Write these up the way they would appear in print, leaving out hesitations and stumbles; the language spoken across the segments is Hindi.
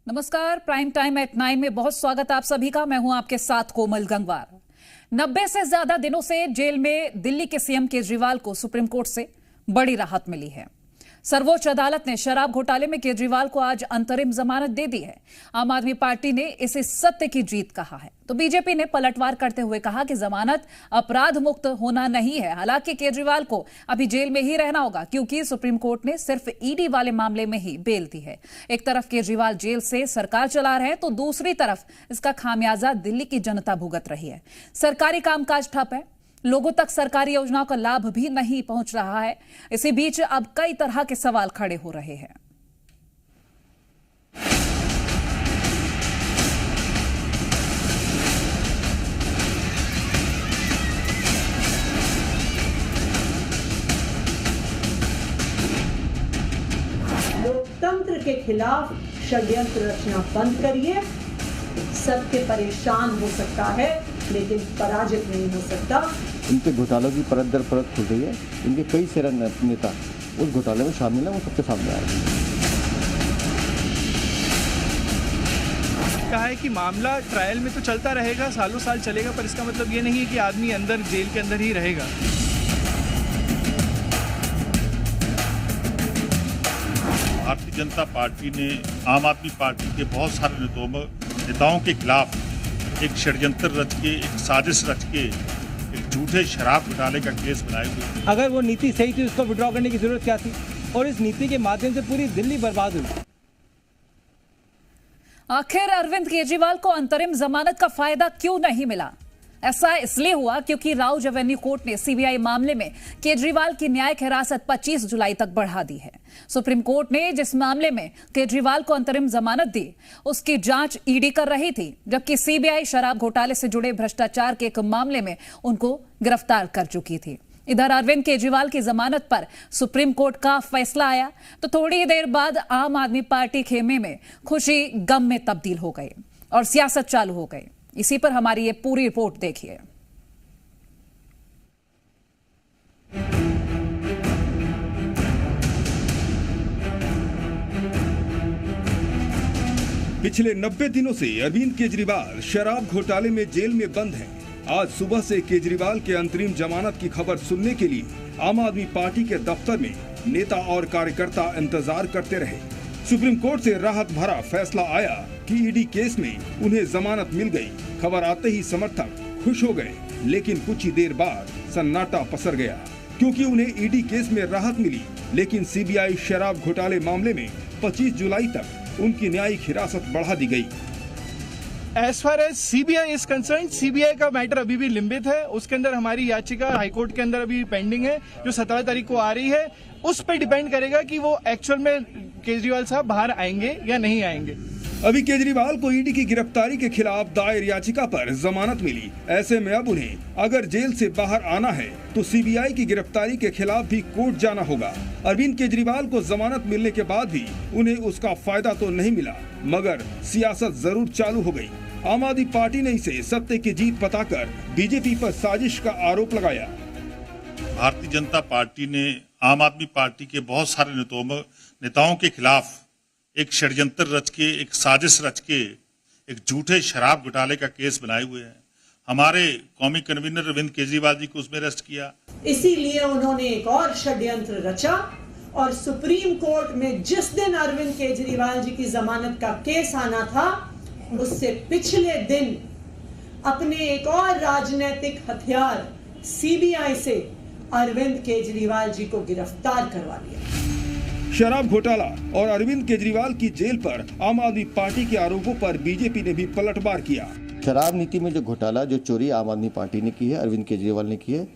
नमस्कार, प्राइम टाइम एट 9 में बहुत स्वागत आप सभी का। मैं हूं आपके साथ कोमल गंगवार। 90 से ज्यादा दिनों से जेल में दिल्ली के सीएम केजरीवाल को सुप्रीम कोर्ट से बड़ी राहत मिली है। सर्वोच्च अदालत ने शराब घोटाले में केजरीवाल को आज अंतरिम जमानत दे दी है। आम आदमी पार्टी ने इसे सत्य की जीत कहा है, तो बीजेपी ने पलटवार करते हुए कहा कि जमानत अपराध मुक्त होना नहीं है। हालांकि केजरीवाल को अभी जेल में ही रहना होगा, क्योंकि सुप्रीम कोर्ट ने सिर्फ ईडी वाले मामले में ही बेल दी है। एक तरफ केजरीवाल जेल से सरकार चला रहे हैं, तो दूसरी तरफ इसका खामियाजा दिल्ली की जनता भुगत रही है। सरकारी कामकाज ठप है, लोगों तक सरकारी योजनाओं का लाभ भी नहीं पहुंच रहा है। इसी बीच अब कई तरह के सवाल खड़े हो रहे हैं। लोकतंत्र के खिलाफ षड्यंत्र रचना बंद करिए। सबके परेशान हो सकता है, लेकिन पराजित नहीं हो सकता। इनके घोटालों की परत दर परत खुल रही है। इनके कई सारे नेता उस घोटाले में शामिल है, वो सबके सामने आ रहे हैं। कहा है कि मामला ट्रायल में तो चलता रहेगा, सालों साल चलेगा, पर इसका मतलब ये नहीं है कि आदमी अंदर जेल के अंदर ही रहेगा। भारतीय जनता पार्टी ने आम आदमी पार्टी के बहुत सारे नेताओं के खिलाफ एक षड्यंत्र रच के, एक साजिश रच के, एक झूठे शराब घोटाले का केस बनाए हुए। अगर वो नीति सही थी, उसको विड्रॉ करने की जरूरत क्या थी? और इस नीति के माध्यम से पूरी दिल्ली बर्बाद हुई। आखिर अरविंद केजरीवाल को अंतरिम जमानत का फायदा क्यों नहीं मिला? ऐसा इसलिए हुआ क्योंकि राउज एवेन्यू कोर्ट ने सीबीआई मामले में केजरीवाल की न्यायिक हिरासत 25 जुलाई तक बढ़ा दी है। सुप्रीम कोर्ट ने जिस मामले में केजरीवाल को अंतरिम जमानत दी, उसकी जांच ईडी कर रही थी, जबकि सीबीआई शराब घोटाले से जुड़े भ्रष्टाचार के एक मामले में उनको गिरफ्तार कर चुकी थी। इधर अरविंद केजरीवाल की जमानत पर सुप्रीम कोर्ट का फैसला आया तो थोड़ी देर बाद आम आदमी पार्टी खेमे में खुशी गम में तब्दील हो गई और सियासत चालू हो गई। इसी पर हमारी ये पूरी रिपोर्ट देखिए। पिछले 90 दिनों से अरविंद केजरीवाल शराब घोटाले में जेल में बंद हैं। आज सुबह से केजरीवाल के अंतरिम जमानत की खबर सुनने के लिए आम आदमी पार्टी के दफ्तर में नेता और कार्यकर्ता इंतजार करते रहे। सुप्रीम कोर्ट से राहत भरा फैसला आया कि ईडी केस में उन्हें जमानत मिल गई। खबर आते ही समर्थक खुश हो गए, लेकिन कुछ ही देर बाद सन्नाटा पसर गया, क्योंकि उन्हें ईडी केस में राहत मिली, लेकिन सीबीआई शराब घोटाले मामले में 25 जुलाई तक उनकी न्यायिक हिरासत बढ़ा दी गई। As far as CBI is concerned, CBI का मैटर अभी भी लिंबित है। उसके अंदर हमारी याचिका हाईकोर्ट के अंदर अभी पेंडिंग है, जो 17 तारीख को आ रही है। उस पर डिपेंड करेगा कि वो एक्चुअल में केजरीवाल साहब बाहर आएंगे या नहीं आएंगे। अभी केजरीवाल को ईडी की गिरफ्तारी के खिलाफ दायर याचिका पर जमानत मिली। ऐसे में अब उन्हें अगर जेल से बाहर आना है तो सीबीआई की गिरफ्तारी के खिलाफ भी कोर्ट जाना होगा। अरविंद केजरीवाल को जमानत मिलने के बाद भी उन्हें उसका फायदा तो नहीं मिला, मगर सियासत जरूर चालू हो गई। आम आदमी पार्टी ने इसे सत्य की जीत बताकर बीजेपी पर साजिश का आरोप लगाया। भारतीय जनता पार्टी ने आम आदमी पार्टी के बहुत सारे नेताओं के खिलाफ एक षड्यंत्र रच के, एक साजिश रच के, एक झूठे शराब घोटाले का केस बनाए हुए हैं। हमारे कौमी कन्वीनर अरविंद केजरीवाल जी को उसमें अरेस्ट किया। इसीलिए उन्होंने एक और षड्यंत्र रचा और सुप्रीम कोर्ट में जिस दिन अरविंद केजरीवाल जी की जमानत का केस आना था, उससे पिछले दिन अपने एक और राजनीतिक हथियार सीबीआई से अरविंद केजरीवाल जी को गिरफ्तार करवा लिया। शराब घोटाला और अरविंद केजरीवाल की जेल पर आम आदमी पार्टी के आरोपों पर बीजेपी ने भी पलटवार किया। शराब नीति में जो घोटाला, जो चोरी आम आदमी पार्टी ने की है, अरविंद केजरीवाल ने की है,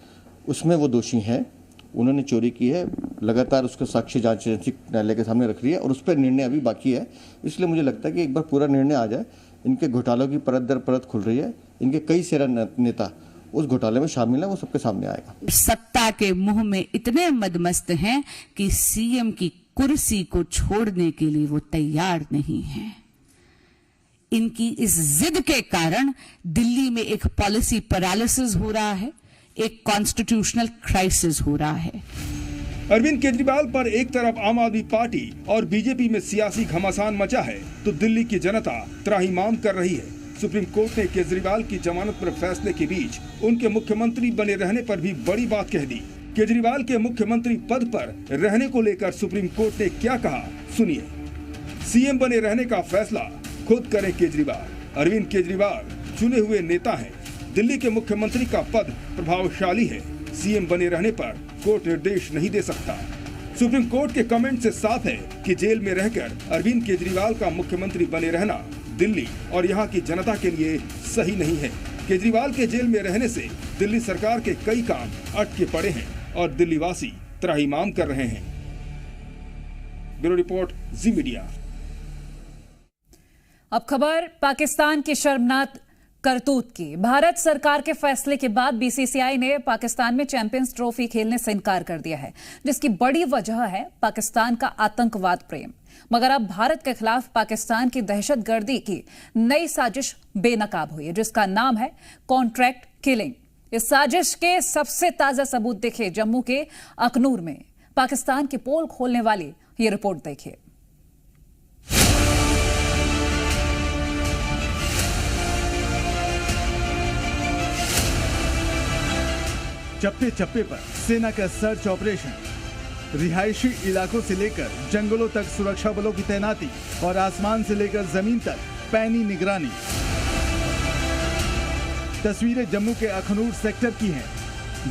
उसमें वो दोषी हैं। उन्होंने चोरी की है, लगातार उसका साक्ष्य जांच न्यायालय के सामने रख रही है और उस पर निर्णय अभी बाकी है। इसलिए मुझे लगता है कि एक बार पूरा निर्णय आ जाए। इनके घोटालों की परत दर परत खुल रही है। इनके कई सारे नेता उस घोटाले में शामिल है, वो सबके सामने आएगा। सत्ता के मुंह में इतने मदमस्त हैं कि सीएम की कुर्सी को छोड़ने के लिए वो तैयार नहीं हैं। इनकी इस जिद के कारण दिल्ली में एक पॉलिसी पैरालिसिस हो रहा है, एक कॉन्स्टिट्यूशनल क्राइसिस हो रहा है। अरविंद केजरीवाल पर एक तरफ आम आदमी पार्टी और बीजेपी में सियासी घमासान मचा है, तो दिल्ली की जनता त्राहिमाम कर रही है। सुप्रीम कोर्ट ने केजरीवाल की जमानत पर फैसले के बीच उनके मुख्यमंत्री बने रहने पर भी बड़ी बात कह दी। केजरीवाल के मुख्यमंत्री पद पर रहने को लेकर सुप्रीम कोर्ट ने क्या कहा, सुनिए। सीएम बने रहने का फैसला खुद करें केजरीवाल। अरविंद केजरीवाल चुने हुए नेता हैं। दिल्ली के मुख्यमंत्री का पद प्रभावशाली है। सीएम बने रहने पर कोर्ट निर्देश नहीं दे सकता। सुप्रीम कोर्ट के कमेंट से साफ है कि जेल में रहकर अरविंद केजरीवाल का मुख्यमंत्री बने रहना दिल्ली और यहाँ की जनता के लिए सही नहीं है। केजरीवाल के जेल में रहने से दिल्ली सरकार के कई काम अटके पड़े हैं और दिल्ली वासी त्राहिमाम कर रहे हैं। ब्यूरो रिपोर्ट, जी मीडिया। अब खबर पाकिस्तान की शर्मनाक करतूत की। भारत सरकार के फैसले के बाद बीसीसीआई ने पाकिस्तान में चैंपियंस ट्रॉफी खेलने से इनकार कर दिया है, जिसकी बड़ी वजह है पाकिस्तान का आतंकवाद प्रेम। मगर अब भारत के खिलाफ पाकिस्तान की दहशतगर्दी की नई साजिश बेनकाब हुई है, जिसका नाम है कॉन्ट्रैक्ट किलिंग। इस साजिश के सबसे ताजा सबूत देखे जम्मू के अखनूर में। पाकिस्तान की पोल खोलने वाली ये रिपोर्ट देखिए। चप्पे चप्पे पर सेना का सर्च ऑपरेशन, रिहायशी इलाकों से लेकर जंगलों तक सुरक्षा बलों की तैनाती और आसमान से लेकर जमीन तक पैनी निगरानी। तस्वीरें जम्मू के अखनूर सेक्टर की हैं,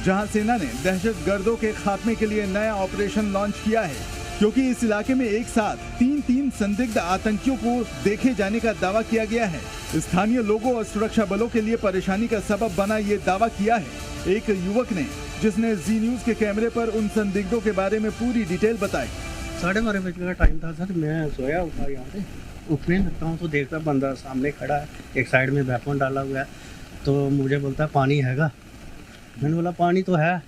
जहां सेना ने दहशतगर्दों के खात्मे के लिए नया ऑपरेशन लॉन्च किया है, क्योंकि इस इलाके में एक साथ तीन संदिग्ध आतंकियों को देखे जाने का दावा किया गया है। स्थानीय लोगों और सुरक्षा बलों के लिए परेशानी का सबब बना ये दावा किया है एक युवक ने, जिसने जी न्यूज के कैमरे पर उन संदिग्धों के बारे में पूरी डिटेल बताई। 12:30 बजे का टाइम था सर। मैं सोया उठा यहाँ से, उठने लगता हूँ तो देखता बंदा सामने खड़ा है, एक साइड में वेपन डाला हुआ है। तो मुझे बोलता है पानी हैगा। मैंने बोला पानी तो है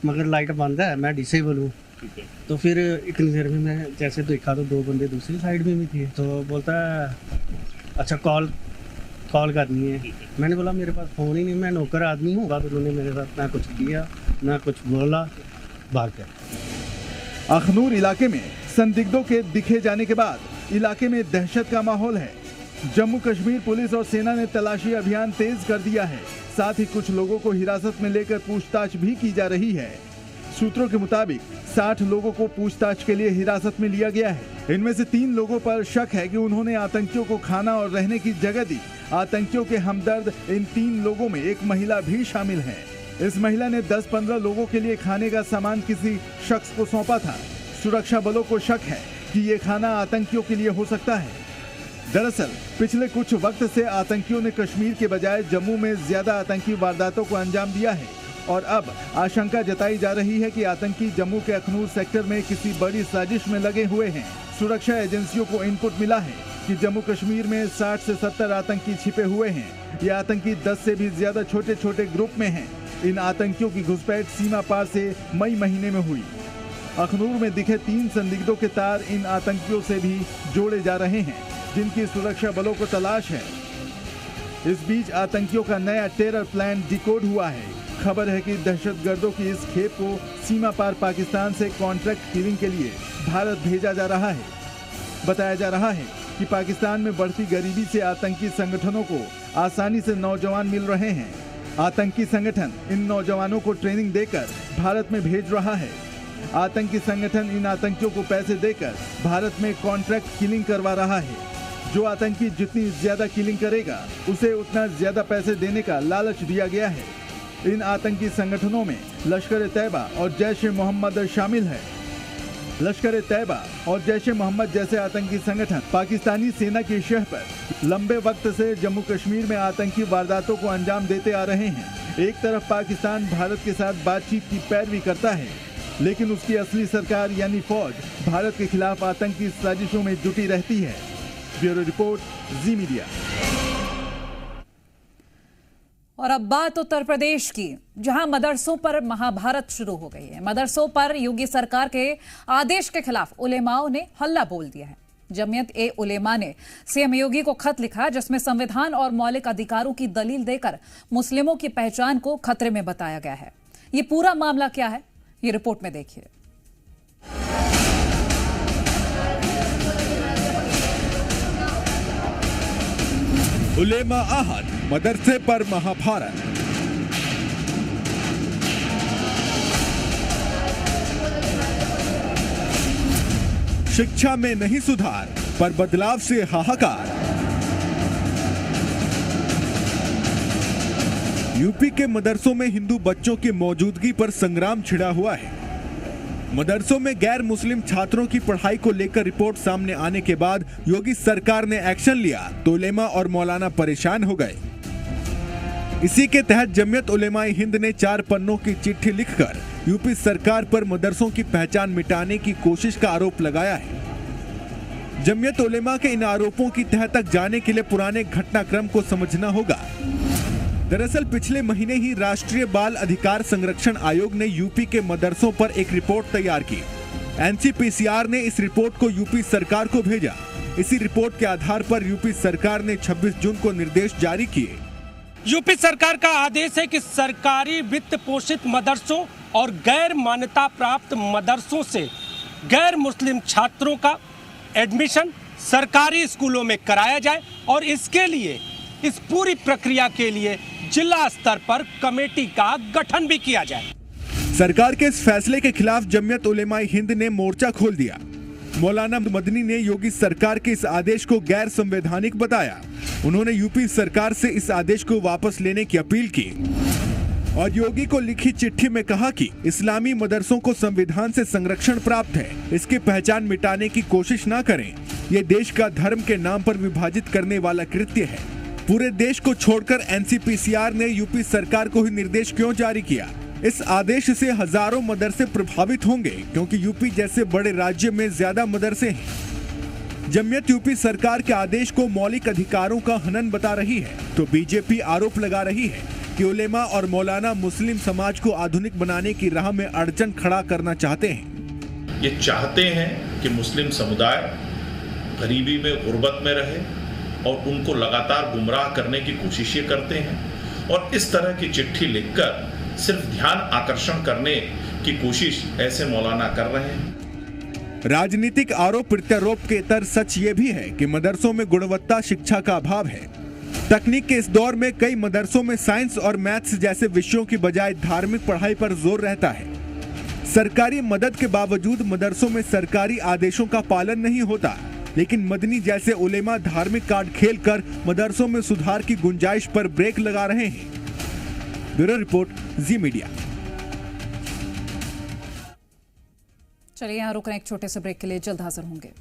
मगर लाइट बंद है, मैं डिसेबल हूँ। तो फिर इतनी देर में मैं जैसे देखा तो 2 बंदे दूसरी साइड में भी थे। तो बोलता है अच्छा कॉल करनी है। मैंने बोला मेरे पास फ़ोन ही नहीं, मैं नौकर आदमी हूँ। बाद उन्होंने मेरे साथ ना कुछ किया ना कुछ बोला, भाग गया। अखनूर इलाके में संदिग्धों के दिखे जाने के बाद इलाके में दहशत का माहौल है। जम्मू कश्मीर पुलिस और सेना ने तलाशी अभियान तेज कर दिया है। साथ ही कुछ लोगों को हिरासत में लेकर पूछताछ भी की जा रही है। सूत्रों के मुताबिक 60 लोगों को पूछताछ के लिए हिरासत में लिया गया है। इनमें से 3 लोगों पर शक है कि उन्होंने आतंकियों को खाना और रहने की जगह दी। आतंकियों के हमदर्द इन 3 लोगों में एक महिला भी शामिल है। इस महिला ने 10-15 लोगों के लिए खाने का सामान किसी शख्स को सौंपा था। सुरक्षा बलों को शक है कि ये खाना आतंकियों के लिए हो सकता है। दरअसल पिछले कुछ वक्त से आतंकियों ने कश्मीर के बजाय जम्मू में ज्यादा आतंकी वारदातों को अंजाम दिया है और अब आशंका जताई जा रही है कि आतंकी जम्मू के अखनूर सेक्टर में किसी बड़ी साजिश में लगे हुए हैं। सुरक्षा एजेंसियों को इनपुट मिला है कि जम्मू कश्मीर में 60 से 70 आतंकी छिपे हुए हैं। ये आतंकी 10 से भी ज्यादा छोटे छोटे ग्रुप में हैं। इन आतंकियों की घुसपैठ सीमा पार से मई महीने में हुई। अखनूर में दिखे 3 संदिग्धों के तार इन आतंकियों से भी जोड़े जा रहे हैं, जिनकी सुरक्षा बलों को तलाश है। इस बीच आतंकियों का नया टेरर प्लान डिकोड हुआ है। खबर है कि दहशतगर्दों की इस खेप को सीमा पार पाकिस्तान से कॉन्ट्रैक्ट किलिंग के लिए भारत भेजा जा रहा है। बताया जा रहा है कि पाकिस्तान में बढ़ती गरीबी से आतंकी संगठनों को आसानी से नौजवान मिल रहे हैं। आतंकी संगठन इन नौजवानों को ट्रेनिंग देकर भारत में भेज रहा है। आतंकी संगठन इन आतंकियों को पैसे देकर भारत में कॉन्ट्रैक्ट किलिंग करवा रहा है। जो आतंकी जितनी ज्यादा किलिंग करेगा उसे उतना ज्यादा पैसे देने का लालच दिया गया है। इन आतंकी संगठनों में लश्कर-ए-तैयबा और जैश-ए-मोहम्मद शामिल है। लश्कर-ए-तैयबा और जैश-ए-मोहम्मद जैसे आतंकी संगठन पाकिस्तानी सेना की शह पर लंबे वक्त से जम्मू कश्मीर में आतंकी वारदातों को अंजाम देते आ रहे हैं। एक तरफ पाकिस्तान भारत के साथ बातचीत की पैरवी करता है, लेकिन उसकी असली सरकार यानी फौज भारत के खिलाफ आतंकी साजिशों में जुटी रहती है। ब्यूरो रिपोर्ट, जी मीडिया। और अब बात उत्तर प्रदेश की, जहां मदरसों पर महाभारत शुरू हो गई है। मदरसों पर योगी सरकार के आदेश के खिलाफ उलेमाओं ने हल्ला बोल दिया है। जमीयत-ए-उलेमा ने सीएम योगी को खत लिखा, जिसमें संविधान और मौलिक अधिकारों की दलील देकर मुस्लिमों की पहचान को खतरे में बताया गया है। ये पूरा मामला क्या है, ये रिपोर्ट में देखिए। उलेमा आहत, मदरसे पर महाभारत। शिक्षा में नहीं सुधार पर बदलाव से हाहाकार। यूपी के मदरसों में हिंदू बच्चों की मौजूदगी पर संग्राम छिड़ा हुआ है। मदरसों में गैर मुस्लिम छात्रों की पढ़ाई को लेकर रिपोर्ट सामने आने के बाद योगी सरकार ने एक्शन लिया तो उलेमा और मौलाना परेशान हो गए। इसी के तहत जमीयत उलेमाए हिंद ने 4 पन्नों की चिट्ठी लिखकर यूपी सरकार पर मदरसों की पहचान मिटाने की कोशिश का आरोप लगाया है। जमीयत उलेमा के इन आरोपों की तह तक जाने के लिए पुराने घटनाक्रम को समझना होगा। दरअसल पिछले महीने ही राष्ट्रीय बाल अधिकार संरक्षण आयोग ने यूपी के मदरसों पर एक रिपोर्ट तैयार की। एनसीपीसीआर ने इस रिपोर्ट को यूपी सरकार को भेजा। इसी रिपोर्ट के आधार पर यूपी सरकार ने 26 जून को निर्देश जारी किए। यूपी सरकार का आदेश है कि सरकारी वित्त पोषित मदरसों और गैर मान्यता प्राप्त मदरसों से गैर मुस्लिम छात्रों का एडमिशन सरकारी स्कूलों में कराया जाए और इसके लिए इस पूरी प्रक्रिया के लिए जिला स्तर पर कमेटी का गठन भी किया जाए। सरकार के इस फैसले के खिलाफ जमीयत उलेमाए हिंद ने मोर्चा खोल दिया। मौलाना मदनी ने योगी सरकार के इस आदेश को गैर संवैधानिक बताया। उन्होंने यूपी सरकार से इस आदेश को वापस लेने की अपील की और योगी को लिखी चिट्ठी में कहा कि इस्लामी मदरसों को संविधान से संरक्षण प्राप्त है, इसकी पहचान मिटाने की कोशिश न करें। ये देश का धर्म के नाम पर विभाजित करने वाला कृत्य है। पूरे देश को छोड़कर एनसीपीसीआर ने यूपी सरकार को ही निर्देश क्यों जारी किया? इस आदेश से हजारों मदरसे प्रभावित होंगे क्योंकि यूपी जैसे बड़े राज्य में ज्यादा मदरसे हैं। जमीयत यूपी सरकार के आदेश को मौलिक अधिकारों का हनन बता रही है तो बीजेपी आरोप लगा रही है कि उलेमा और मौलाना मुस्लिम समाज को आधुनिक बनाने की राह में अड़चन खड़ा करना चाहते हैं। ये चाहते हैं कि मुस्लिम समुदाय गरीबी में गुर्बत में रहे और उनको लगातार गुमराह करने की कोशिशें करते हैं और इस तरह की चिट्ठी लिखकर सिर्फ ध्यान आकर्षण करने की कोशिश ऐसे मौलाना कर रहे हैं। राजनीतिक आरोप प्रत्यारोप के तर सच ये भी है कि मदरसों में गुणवत्ता शिक्षा का अभाव है। तकनीक के इस दौर में कई मदरसों में साइंस और मैथ्स जैसे विषयों की बजाय धार्मिक पढ़ाई पर जोर रहता है। सरकारी मदद के बावजूद मदरसों में सरकारी आदेशों का पालन नहीं होता, लेकिन मदनी जैसे उलेमा धार्मिक कार्ड खेलकर मदरसों में सुधार की गुंजाइश पर ब्रेक लगा रहे हैं। ब्यूरो रिपोर्ट, जी मीडिया। चलिए यहाँ रुक रहे हैं एक छोटे से ब्रेक के लिए, जल्द हाजिर होंगे।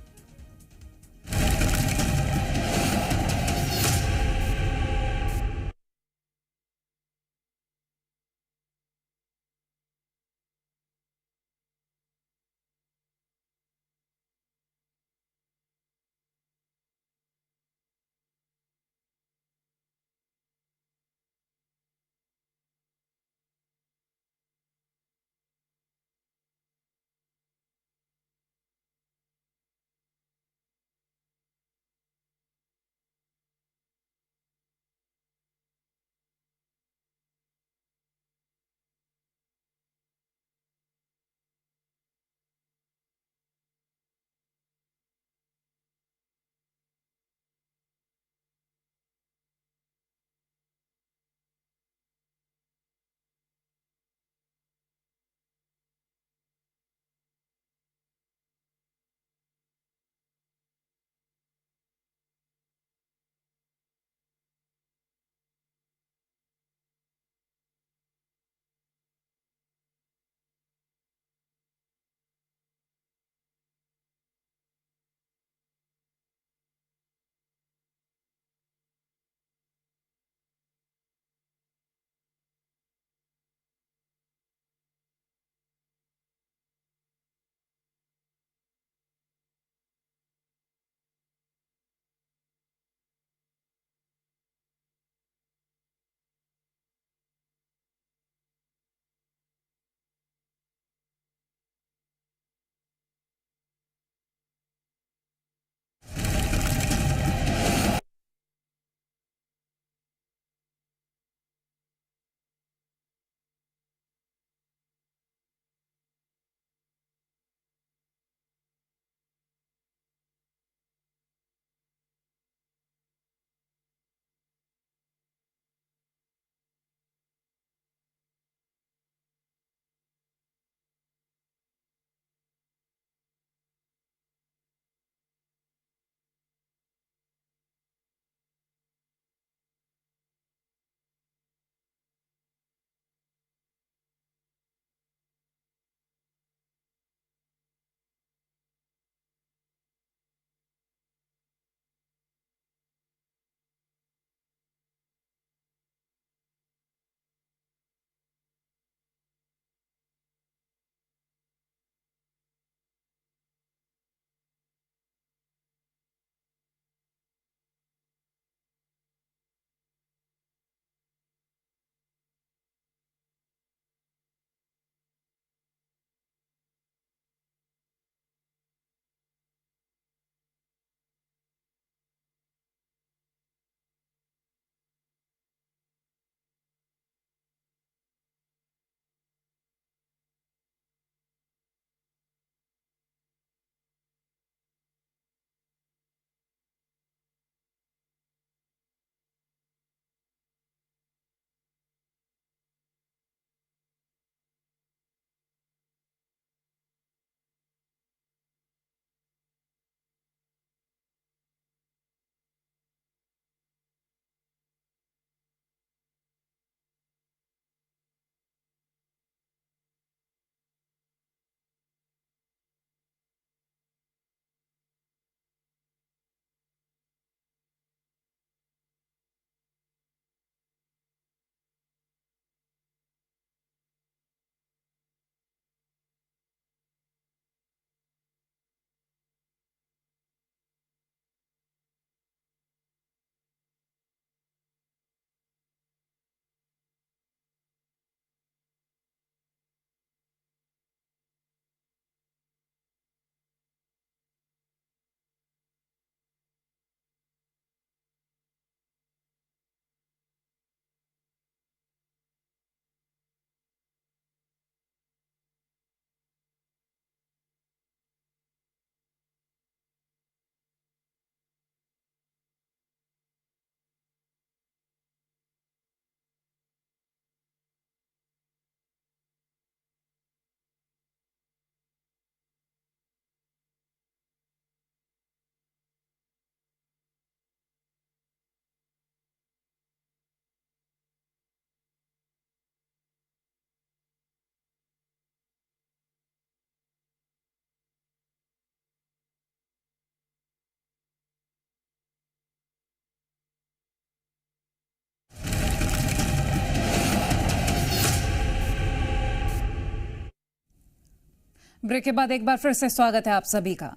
ब्रेक के बाद एक बार फिर से स्वागत है आप सभी का।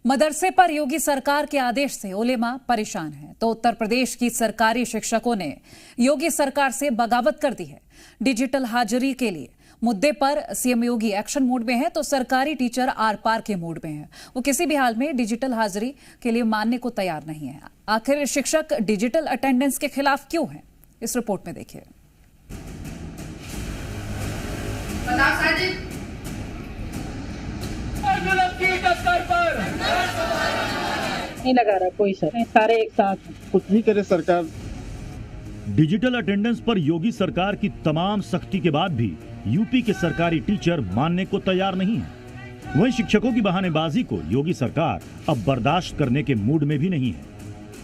मदरसे पर योगी सरकार के आदेश से उलेमा परेशान है, तो उत्तर प्रदेश की सरकारी शिक्षकों ने योगी सरकार से बगावत कर दी है। डिजिटल हाजिरी के लिए मुद्दे पर सीएम योगी एक्शन मोड में है, तो सरकारी टीचर आर पार के मूड में है। वो किसी भी हाल में डिजिटल हाजिरी के लिए मानने को तैयार नहीं है। आखिर शिक्षक डिजिटल अटेंडेंस के खिलाफ क्यों है, इस रिपोर्ट में देखिए। नहीं लगा रहा कोई सर, सारे एक साथ कुछ भी करे सरकार। डिजिटल अटेंडेंस पर योगी सरकार की तमाम सख्ती के बाद भी यूपी के सरकारी टीचर मानने को तैयार नहीं है। वहीं शिक्षकों की बहानेबाजी को योगी सरकार अब बर्दाश्त करने के मूड में भी नहीं है।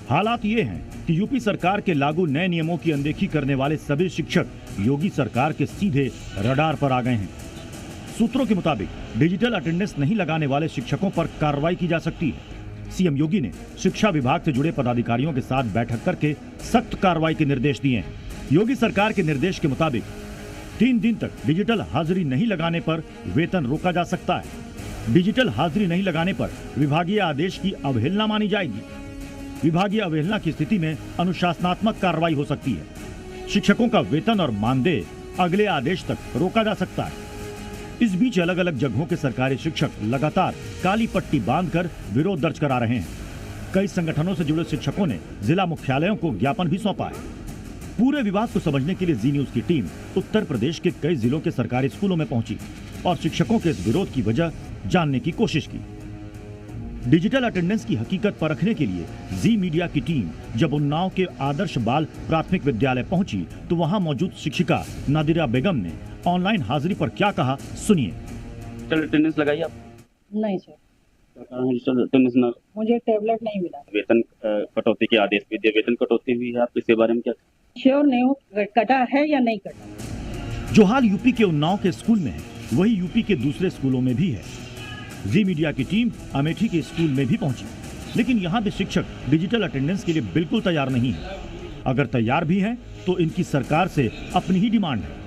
हालात ये हैं कि यूपी सरकार के लागू नए नियमों की अनदेखी करने वाले सभी शिक्षक योगी सरकार के सीधे रडार पर आ गए हैं। सूत्रों के मुताबिक डिजिटल अटेंडेंस नहीं लगाने वाले शिक्षकों पर कार्रवाई की जा सकती है। सीएम योगी ने शिक्षा विभाग से जुड़े पदाधिकारियों के साथ बैठक करके सख्त कार्रवाई के निर्देश दिए हैं। योगी सरकार के निर्देश के मुताबिक 3 दिन तक डिजिटल हाजिरी नहीं लगाने पर वेतन रोका जा सकता है। डिजिटल हाजिरी नहीं लगाने पर विभागीय आदेश की अवहेलना मानी जाएगी। विभागीय अवहेलना की स्थिति में अनुशासनात्मक कार्रवाई हो सकती है। शिक्षकों का वेतन और मानदेय अगले आदेश तक रोका जा सकता है। इस बीच अलग अलग जगहों के सरकारी शिक्षक लगातार काली पट्टी बांधकर विरोध दर्ज करा रहे हैं। कई संगठनों से जुड़े शिक्षकों ने जिला मुख्यालयों को ज्ञापन भी सौंपा है। पूरे विवाद को समझने के लिए जी न्यूज की टीम उत्तर प्रदेश के कई जिलों के सरकारी स्कूलों में पहुंची और शिक्षकों के इस विरोध की वजह जानने की कोशिश की। डिजिटल अटेंडेंस की हकीकत परखने के लिए जी मीडिया की टीम जब उन्नाव के आदर्श बाल प्राथमिक विद्यालय पहुंची तो वहां मौजूद शिक्षिका नादिरा बेगम ने ऑनलाइन हाजिरी पर क्या कहा, सुनिए। डिजिटल अटेंडेंस लगाई आप? नहीं सर, डिजिटल अटेंडेंस ना, मुझे टेबलेट नहीं मिला। वेतन कटौती के आदेश भी दिए, वेतन कटौती हुई है, आप इसके बारे में क्या? श्योर नहीं हूँ कटा है या नहीं कटा। जो हाल यूपी के उन्नाव के स्कूल में है वही यूपी के दूसरे स्कूलों में भी है। जी मीडिया की टीम अमेठी के स्कूल में भी पहुंची, लेकिन यहाँ पे शिक्षक डिजिटल अटेंडेंस के लिए बिल्कुल तैयार नहीं है। अगर तैयार भी हैं तो इनकी सरकार से अपनी ही डिमांड है।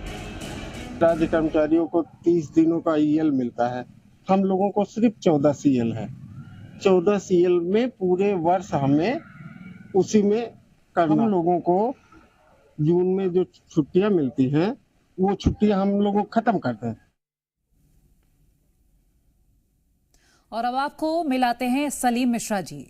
राज्य कर्मचारियों को 30 दिनों का ईएल मिलता है, हम लोगों को सिर्फ 14 सीएल है। 14 सीएल में पूरे वर्ष हमें उसी में करना। हम लोगों को जून में जो छुट्टियां मिलती हैं वो छुट्टियां हम लोगों को खत्म करते हैं। और अब आपको मिलाते हैं सलीम मिश्रा जी,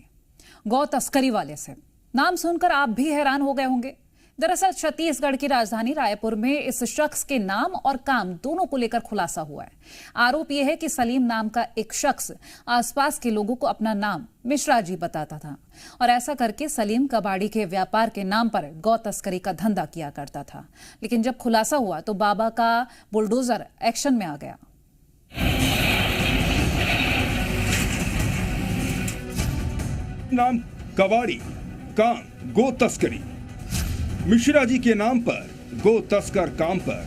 गौ तस्करी वाले से। नाम सुनकर आप भी हैरान हो गए होंगे। दरअसल छत्तीसगढ़ की राजधानी रायपुर में इस शख्स के नाम और काम दोनों को लेकर खुलासा हुआ है। आरोप यह है कि सलीम नाम का एक शख्स आसपास के लोगों को अपना नाम मिश्रा जी बताता था और ऐसा करके सलीम कबाड़ी के व्यापार के नाम पर गौ तस्करी का धंधा किया करता था। लेकिन जब खुलासा हुआ तो बाबा का बुलडोजर एक्शन में आ गया। नाम कबाड़ी, काम गो तस्करी। मिश्रा जी के नाम पर गो तस्कर काम पर।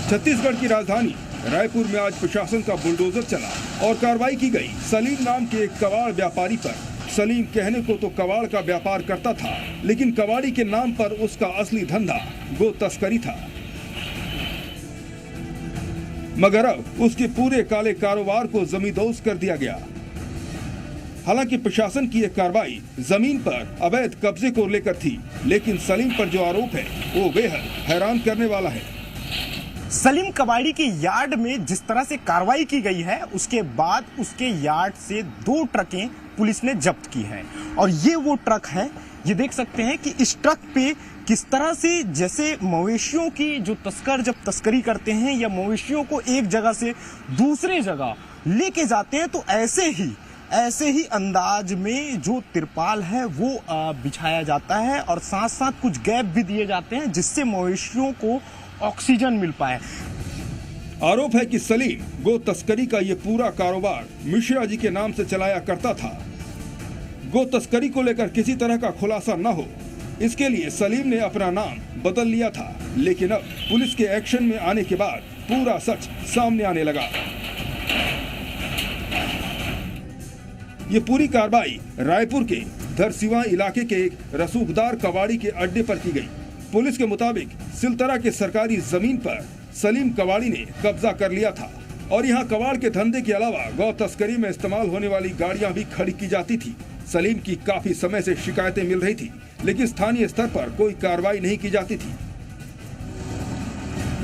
छत्तीसगढ़ की राजधानी रायपुर में आज प्रशासन का बुलडोजर चला और कार्रवाई की गई सलीम नाम के एक कबाड़ व्यापारी पर। सलीम कहने को तो कबाड़ का व्यापार करता था, लेकिन कबाड़ी के नाम पर उसका असली धंधा गो तस्करी था। मगर अब उसके पूरे काले कारोबार को जमींदोज कर दिया गया। हालांकि प्रशासन की यह कार्रवाई जमीन पर अवैध कब्जे को लेकर थी, लेकिन सलीम पर जो आरोप है वो बेहद हैरान करने वाला है। सलीम कबाड़ी के यार्ड में जिस तरह से कार्रवाई की गई है, उसके बाद उसके यार्ड से 2 ट्रकें पुलिस ने जब्त की है और ये वो ट्रक है। ये देख सकते हैं कि इस ट्रक पे किस तरह से जैसे मवेशियों की जो तस्कर जब तस्करी करते हैं या मवेशियों को एक जगह से दूसरे जगह लेके जाते हैं, तो ऐसे ही अंदाज में जो तिरपाल है वो बिछाया जाता है और साथ साथ कुछ गैप भी दिए जाते हैं जिससे मवेशियों को ऑक्सीजन मिल पाए। आरोप है कि सलीम गो तस्करी का ये पूरा कारोबार मिश्रा जी के नाम से चलाया करता था। गो तस्करी को लेकर किसी तरह का खुलासा न हो, इसके लिए सलीम ने अपना नाम बदल लिया था, लेकिन अब पुलिस के एक्शन में आने के बाद पूरा सच सामने आने लगा। ये पूरी कार्रवाई रायपुर के धरसीवा इलाके के एक रसूखदार कबाड़ी के अड्डे पर की गई। पुलिस के मुताबिक सिलतरा के सरकारी जमीन पर सलीम कबाड़ी ने कब्जा कर लिया था और यहाँ कबाड़ के धंधे के अलावा गौ तस्करी में इस्तेमाल होने वाली गाड़ियाँ भी खड़ी की जाती थी। सलीम की काफी समय से शिकायतें मिल रही थी, लेकिन स्थानीय स्तर पर कोई कार्रवाई नहीं की जाती थी।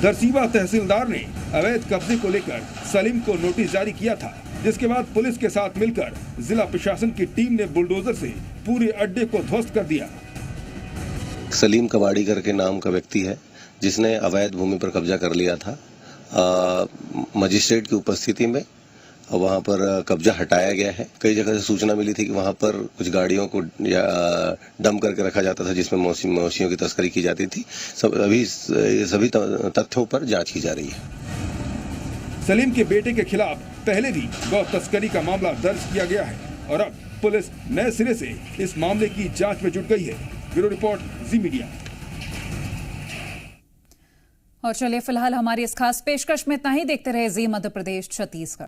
दरसीवा तहसीलदार ने अवैध कब्जे को लेकर सलीम को नोटिस जारी किया था, जिसके बाद पुलिस के साथ मिलकर जिला प्रशासन की टीम ने बुलडोजर से पूरे अड्डे को ध्वस्त कर दिया। सलीम कबाड़ी करके नाम का व्यक्ति है जिसने अवैध भूमि पर कब्जा कर लिया था। मजिस्ट्रेट की उपस्थिति में वहां पर कब्जा हटाया गया है। कई जगह से सूचना मिली थी कि वहां पर कुछ गाड़ियों को डंप करके रखा जाता था जिसमें मौसियों की तस्करी की जाती थी। सभी तथ्यों पर जांच की जा रही है। सलीम के बेटे के खिलाफ पहले भी गौ तस्करी का मामला दर्ज किया गया है और अब पुलिस नए सिरे से इस मामले की जांच में जुट गई है। ब्यूरो रिपोर्ट, जी मीडिया। और चलिए फिलहाल हमारी इस खास पेशकश में इतना ही। देखते रहे जी मध्य प्रदेश छत्तीसगढ़।